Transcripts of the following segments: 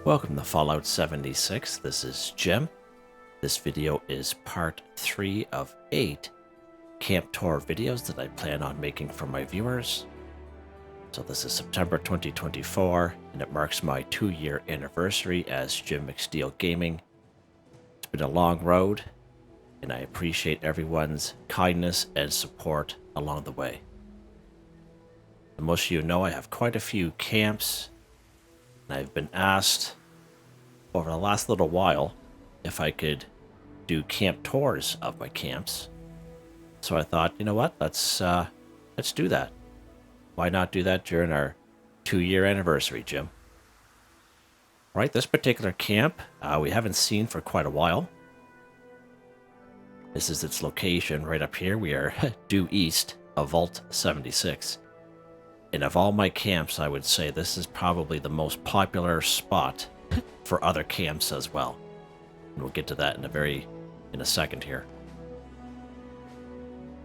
Welcome to Fallout 76. This is Jim. This video is part 3 of 8 camp tour videos that I plan on making for my viewers. So this is September 2024, and it marks my 2-year anniversary as Jim McSteel Gaming. It's been a long road, and I appreciate everyone's kindness and support along the way. And most of you know I have quite a few camps, and I've been asked over the last little while if I could do camp tours of my camps. So I thought, you know what, let's do that. Why not do that during our 2-year anniversary, Jim? Right, this particular camp we haven't seen for quite a while. This is its location right up here. We are due east of Vault 76. And of all my camps, I would say this is probably the most popular spot for other camps as well. And we'll get to that in a second here.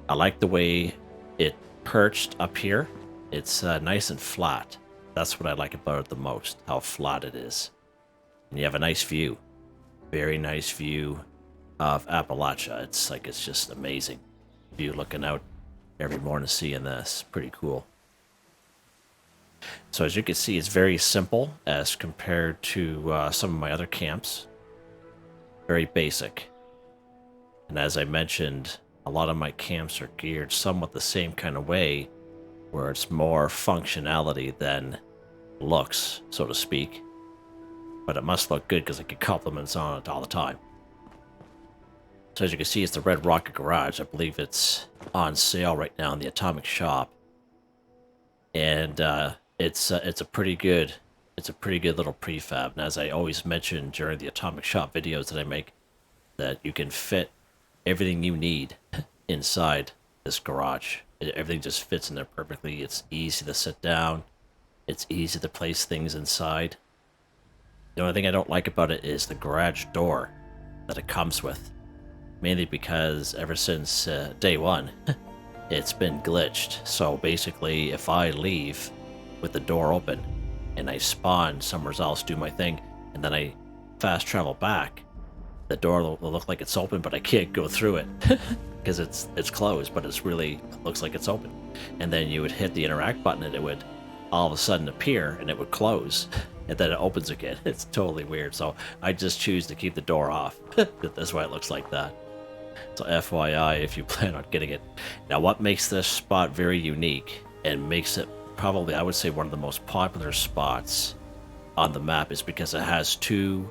I like the way it perched up here. It's nice and flat. That's what I like about it the most, how flat it is. And you have a nice view. Very nice view of Appalachia. It's just amazing view looking out every morning seeing this. Pretty cool. So as you can see, it's very simple as compared to some of my other camps. Very basic. And as I mentioned, a lot of my camps are geared somewhat the same kind of way, where it's more functionality than looks, so to speak. But it must look good because I get compliments on it all the time. So as you can see, it's the Red Rocket Garage. I believe it's on sale right now in the Atomic Shop. And it's a pretty good little prefab. And as I always mention during the Atomic Shop videos that I make, that you can fit everything you need inside this garage. Everything just fits in there perfectly. It's easy to sit down. It's easy to place things inside. The only thing I don't like about it is the garage door that it comes with. Mainly because ever since day one, it's been glitched. So basically, if I leave with the door open and I spawn somewhere else, do my thing, and then I fast travel back, the door will look like it's open, but I can't go through it because it's closed, but it looks like it's open. And then you would hit the interact button and it would all of a sudden appear and it would close and then it opens again. It's totally weird. So I just choose to keep the door off. That's why it looks like that. So FYI, if you plan on getting it. Now, what makes this spot very unique and makes it probably, I would say, one of the most popular spots on the map is because it has 2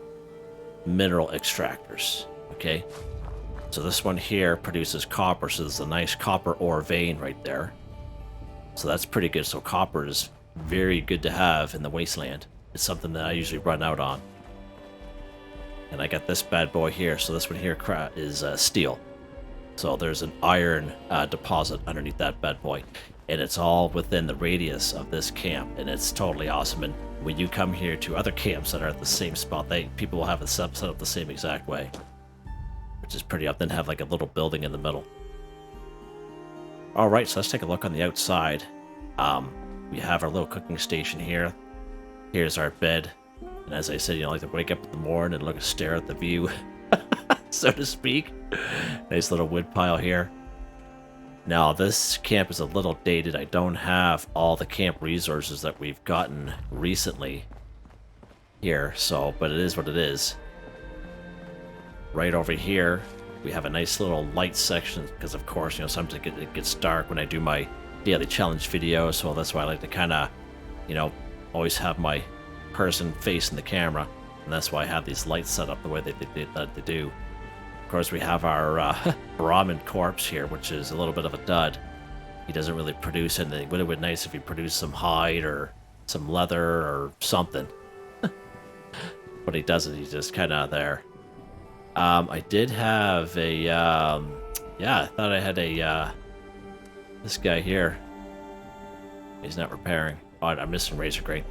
mineral extractors. Okay, so this one here produces copper, so there's a nice copper ore vein right there. So that's pretty good. So copper is very good to have in the wasteland. It's something that I usually run out on. And I got this bad boy here. So this one here is steel. So there's an iron deposit underneath that bad boy. And it's all within the radius of this camp. And it's totally awesome. And when you come here to other camps that are at the same spot, people will have it set up the same exact way. Which is pretty up. Then have like a little building in the middle. Alright, so let's take a look on the outside. We have our little cooking station here. Here's our bed. And as I said, I like to wake up in the morning and stare at the view, so to speak. Nice little wood pile here. Now, this camp is a little dated. I don't have all the camp resources that we've gotten recently here, but it is what it is. Right over here, we have a nice little light section, because of course, sometimes it gets dark when I do my daily challenge video, so that's why I like to kind of, always have my person facing the camera, and that's why I have these lights set up the way that they do. Of course, we have our Brahmin corpse here, which is a little bit of a dud. He doesn't really produce anything. Would it be nice if he produced some hide or some leather or something? But he doesn't. He's just kind of there. I did have a I thought I had this guy here. He's not repairing. Oh, I'm missing razor grain.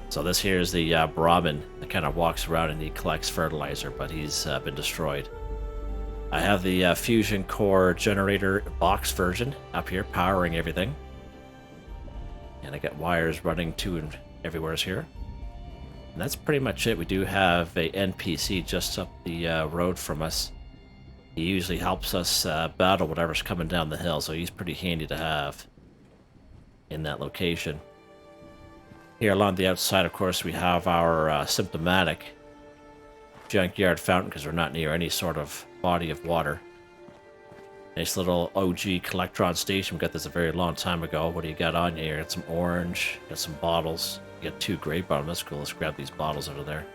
So this here is the Brahmin that kind of walks around and he collects fertilizer, but he's been destroyed. I have the fusion core generator box version up here powering everything. And I got wires running to and everywhere here. And that's pretty much it. We do have a NPC just up the road from us. He usually helps us battle whatever's coming down the hill, so he's pretty handy to have in that location. Here along the outside, of course, we have our symptomatic junkyard fountain because we're not near any sort of body of water. Nice little OG Collectron station. We got this a very long time ago. What do you got on here? Got some orange, got some bottles. You got 2 grape bottles. That's cool. Let's grab these bottles out of there.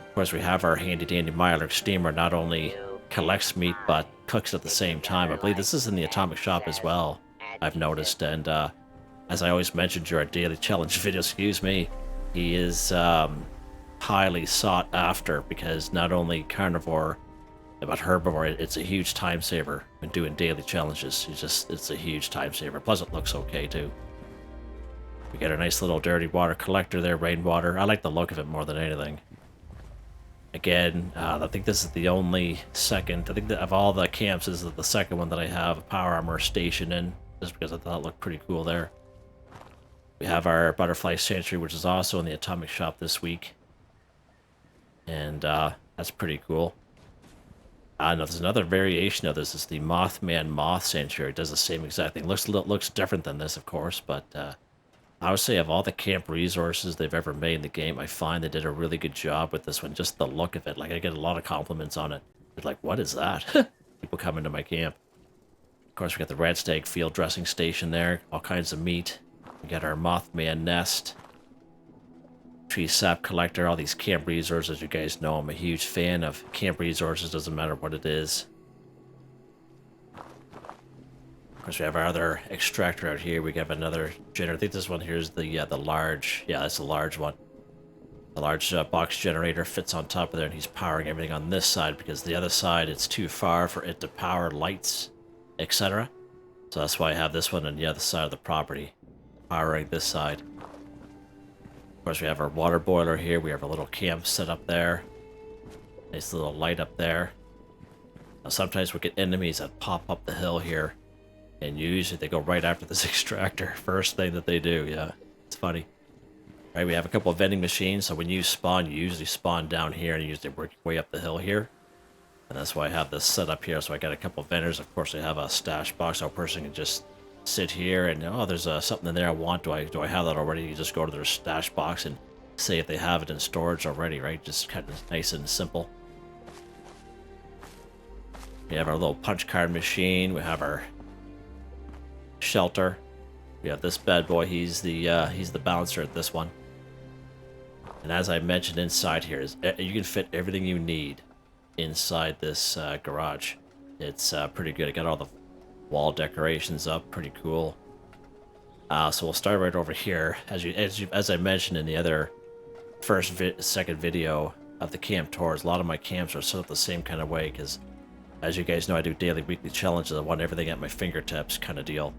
Of course, we have our handy dandy Mirelurk steamer. Not only collects meat, but cooks at the same time. I believe this is in the Atomic Shop as well, I've noticed. And as I always mentioned during our daily challenge video, excuse me, he is highly sought after because not only carnivore, but herbivore, it's a huge time saver when doing daily challenges. It's a huge time saver. Plus it looks okay too. We got a nice little dirty water collector there, rainwater. I like the look of it more than anything. Again, I think this is the only second, I think that of all the camps, this is the second one that I have a power armor station in, just because I thought it looked pretty cool there. We have our butterfly sanctuary, which is also in the Atomic Shop this week. And that's pretty cool. Now there's another variation of this. It's the Mothman Moth Sanctuary. It does the same exact thing. Looks different than this, of course, but I would say of all the camp resources they've ever made in the game, I find they did a really good job with this one. Just the look of it. Like, I get a lot of compliments on it. They're like, what is that? People come into my camp. Of course, we got the Red Stag field dressing station there. All kinds of meat. We got our Mothman nest. Tree sap collector, all these camp resources. You guys know I'm a huge fan of camp resources, doesn't matter what it is. Of course, we have our other extractor out here. We have another generator. I think this one here is the large. Yeah, that's the large one. The large box generator fits on top of there, and he's powering everything on this side because the other side, it's too far for it to power lights, etc. So that's why I have this one on the other side of the property, powering this side. Of course, we have our water boiler here. We have a little camp set up there. Nice little light up there. Now, sometimes we get enemies that pop up the hill here, and usually they go right after this extractor. First thing that they do, yeah. It's funny. All right, we have a couple of vending machines, so when you spawn, you usually spawn down here, and you usually work your way up the hill here. And that's why I have this set up here, so I got a couple of vendors. Of course, I have a stash box, so a person can just sit here and, oh, there's something in there I want. Do I have that already? You just go to their stash box and say if they have it in storage already, right? Just kind of nice and simple. We have our little punch card machine. We have our shelter. We have this bad boy. He's the balancer at this one. And as I mentioned, inside here is you can fit everything you need inside this garage. It's pretty good. I got all the wall decorations up, pretty cool. So we'll start right over here. As I mentioned in the other second video of the camp tours, a lot of my camps are set up the same kind of way because, as you guys know, I do daily, weekly challenges. I want everything at my fingertips, kind of deal,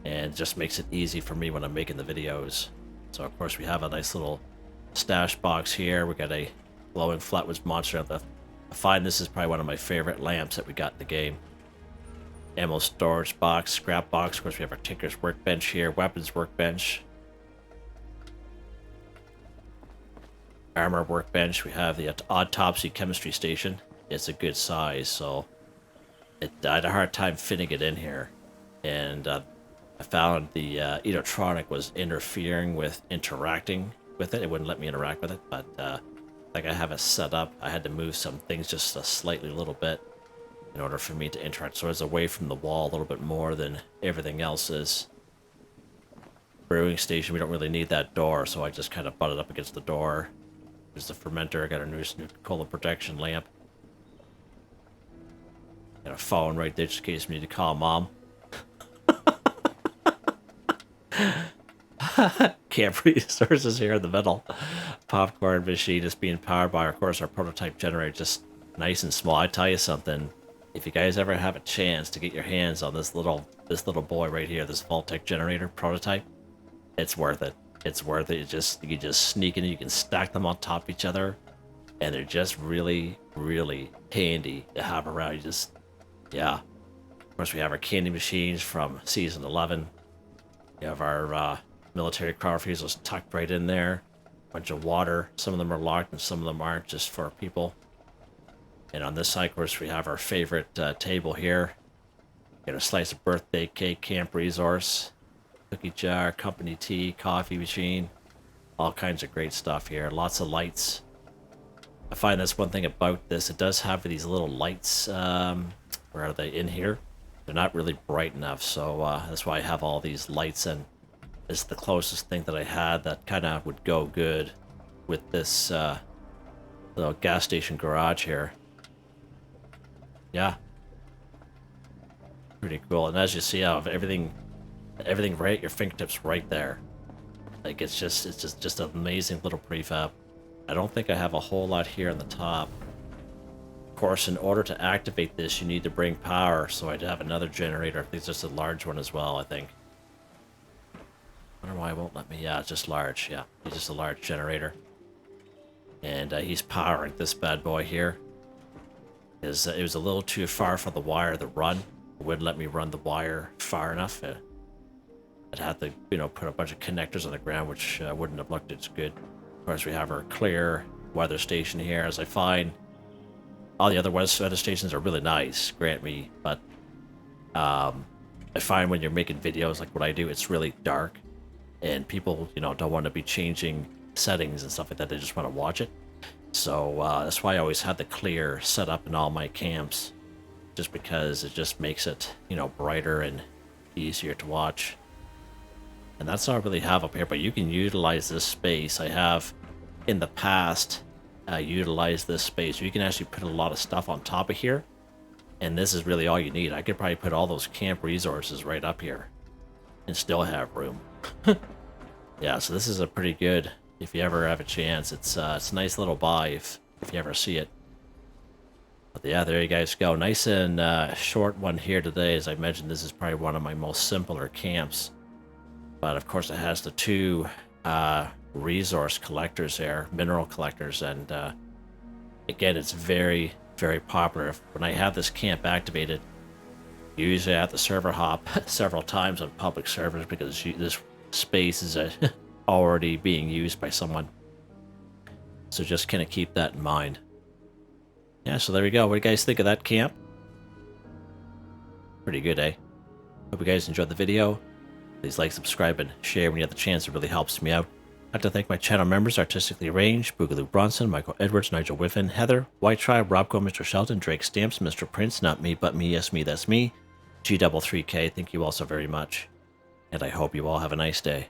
and it just makes it easy for me when I'm making the videos. So of course we have a nice little stash box here. We got a glowing flatwoods monster. I find this is probably one of my favorite lamps that we got in the game. Ammo storage box, scrap box. Of course, we have our Tinker's workbench here, weapons workbench, armor workbench. We have the autopsy chemistry station. It's a good size, so I had a hard time fitting it in here, and I found the electronic was interfering with interacting with it. It wouldn't let me interact with it, but like I have it set up, I had to move some things just a slightly little bit in order for me to interact, so it's away from the wall a little bit more than everything else is. Brewing station, we don't really need that door, so I just kind of butted up against the door. There's the fermenter. I got a new cola protection lamp. Got a phone right there just in case we need to call Mom. Camp resources here in the middle. Popcorn machine is being powered by, of course, our prototype generator, just nice and small. I tell you something, if you guys ever have a chance to get your hands on this little boy right here, this Voltec generator prototype, it's worth it. It's worth it. You can just sneak in, you can stack them on top of each other, and they're just really, really handy to have around. Yeah. Of course, we have our candy machines from Season 11. We have our military crowd freezers tucked right in there. bunch of water. Some of them are locked and some of them aren't, just for people. And on this side, of course, we have our favorite table here. Get a slice of birthday cake, camp resource, cookie jar, company tea, coffee machine, all kinds of great stuff here. Lots of lights. I find that's one thing about this. It does have these little lights. Where are they? In here. They're not really bright enough, so that's why I have all these lights, and it's the closest thing that I had that kind of would go good with this little gas station garage here. Yeah. Pretty cool. And as you see, I have everything right at your fingertips right there. Like it's just an amazing little prefab. I don't think I have a whole lot here on the top. Of course, in order to activate this, you need to bring power, so I'd have another generator. I think it's just a large one as well, I think. I wonder why it won't let me. Yeah, it's just large. Yeah, it's just a large generator. And he's powering this bad boy here. It was a little too far for the wire to run. It wouldn't let me run the wire far enough. I'd have to, put a bunch of connectors on the ground, which wouldn't have looked as good. Of course, we have our clear weather station here, as I find. All the other weather stations are really nice, grant me, but I find when you're making videos like what I do, it's really dark, and people, don't want to be changing settings and stuff like that. They just want to watch it. So that's why I always had the clear set up in all my camps, just because it just makes it, brighter and easier to watch. And that's all I really have up here, but you can utilize this space. I have, in the past, utilized this space. You can actually put a lot of stuff on top of here, and this is really all you need. I could probably put all those camp resources right up here and still have room. Yeah, so this is a pretty good, if you ever have a chance. It's a nice little buy if you ever see it. But yeah, there you guys go. Nice and short one here today. As I mentioned, this is probably one of my most simpler camps. But of course, it has the two resource collectors there, mineral collectors, and again, it's very, very popular. When I have this camp activated, usually I have to server hop several times on public servers because this space is already being used by someone. So just kind of keep that in mind. Yeah, so there we go. What do you guys think of that camp? Pretty good, eh? Hope you guys enjoyed the video. Please like, subscribe, and share when you have the chance. It really helps me out. I'd like to thank my channel members, Artistically Arranged, Boogaloo Bronson, Michael Edwards, Nigel Wiffen, Heather, Whitetribe, Robco, Mr. Shelton, Drake Stamps, Mr.Prince, NotMeButMeYesMeThatsMe, G33K. Thank you all so very much. And I hope you all have a nice day.